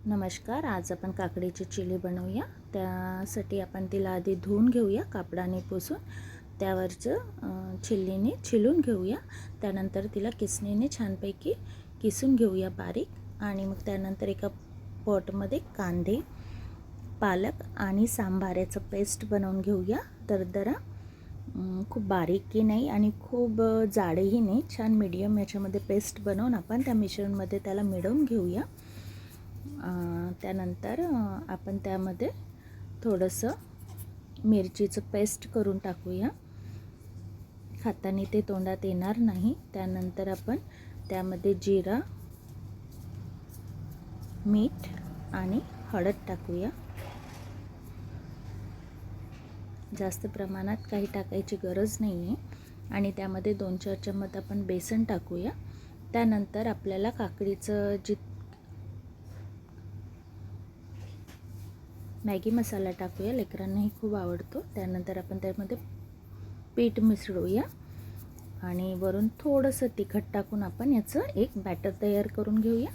नमस्कार. आज आपण काकडीची चिली बनवूया. त्यासाठी आपण तिला आधी धुवून घेऊया, कापडाने पुसून त्यावरचं चिल्लीने छिलून घेऊया. त्यानंतर तिला किसणीने छानपैकी किसून घेऊया बारीक. आणि मग त्यानंतर एका पॉटमध्ये कांदे, पालक आणि सांबाराचं पेस्ट बनवून घेऊया. दरदरा, खूप बारीकही नाही आणि खूप जाडही नाही, छान मीडियम याच्यामध्ये पेस्ट बनवून आपण त्या मिश्रणमध्ये त्याला मिळवून घेऊया. त्यानंतर आपण त्यामध्ये थोडंसं मिरचीचं पेस्ट करून टाकूया. खाताना ते तोंडात येणार नाही. त्यानंतर आपण त्यामध्ये जिरा, मीठ आणि हळद टाकूया. जास्त प्रमाणात काही टाकायची गरज नाही आहे. आणि त्यामध्ये 2-4 चमचे आपण बेसन टाकूया. त्यानंतर आपल्याला काकडीचं मॅगी मसाला टाकूया, लेकरांनाही खूप आवडतो. त्यानंतर आपण त्यामध्ये पीठ मिसळूया आणि वरून थोडंसं तिखट टाकून आपण याचं एक बॅटर तयार करून घेऊया.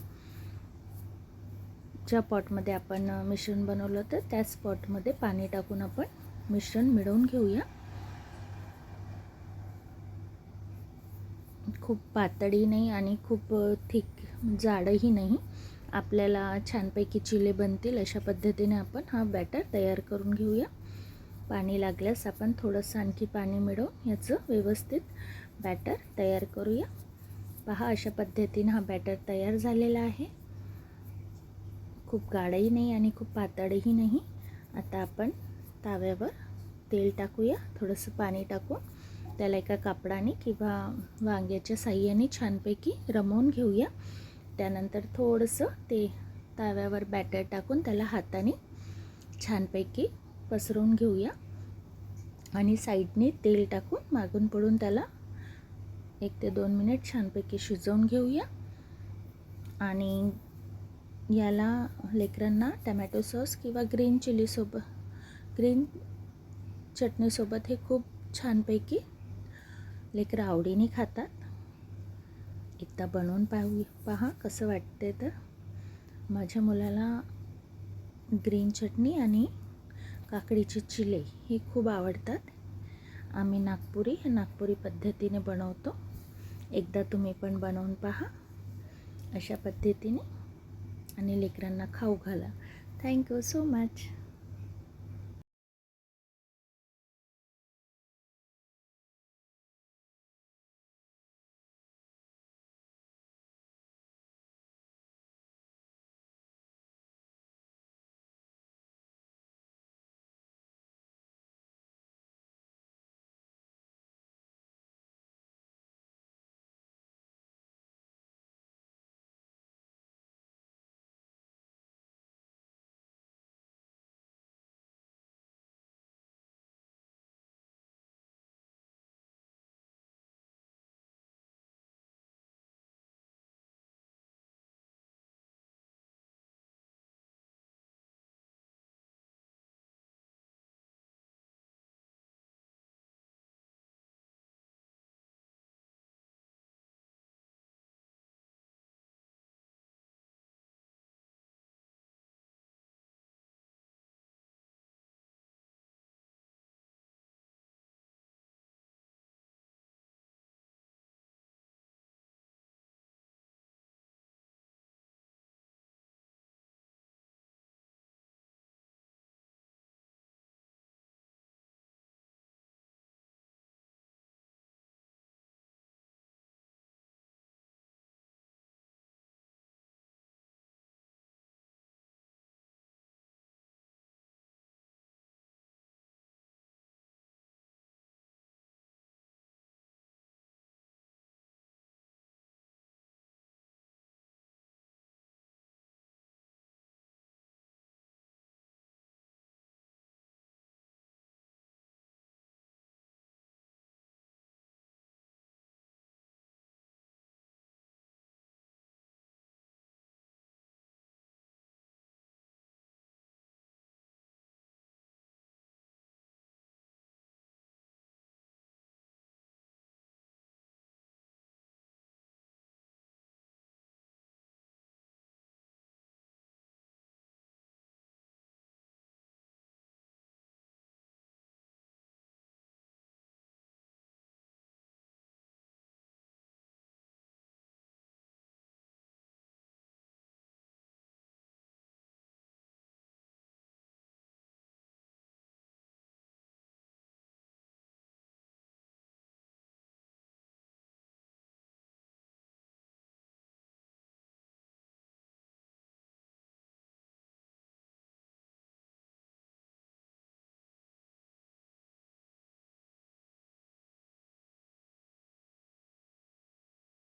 ज्या पॉटमध्ये आपण मिश्रण बनवलं होतं त्याच पॉटमध्ये पाणी टाकून आपण मिश्रण मिळवून घेऊया. खूप पातळी नाही आणि खूप थिक जाडही नाही. आपल्याला छानपैकी चिले बनतील अशा पद्धतीने आपण हा बॅटर तयार करून घेऊया. पाणी लागल्यास आपण थोडंसं आणखी पाणी मिळवून याचं व्यवस्थित बॅटर तयार करूया. पहा, अशा पद्धतीने हा बॅटर तयार झालेला आहे. खूप गाढही नाही आणि खूप पातळही नाही. आता आपण तव्यावर तेल टाकूया, थोडंसं पाणी टाकून त्याला एका कापडाने किंवा वांग्याच्या साह्याने छानपैकी रमवून घेऊया. त्यानंतर थोडंसं ते तव्यावर बॅटर टाकून त्याला हाताने छानपैकी पसरवून घेऊया आणि साईडने तेल टाकून मागून पुढून त्याला 1 ते 2 मिनिट छानपैकी शिजवून घेऊया. आणि याला लेकरांना टमॅटो सॉस किंवा ग्रीन चटणीसोबत हे खूप छानपैकी लेकरं आवडीने खातात. एकदा बनवून पहा कसं वाटते. तर माझ्या मुलाला ग्रीन चटणी आणि काकडीचे चिले हे खूप आवडतात. आम्ही नागपुरी पद्धतीने बनवतो. एकदा तुम्ही पण बनवून पहा अशा पद्धतीने आणि लेकरांना खाऊ घाला. Thank you so much.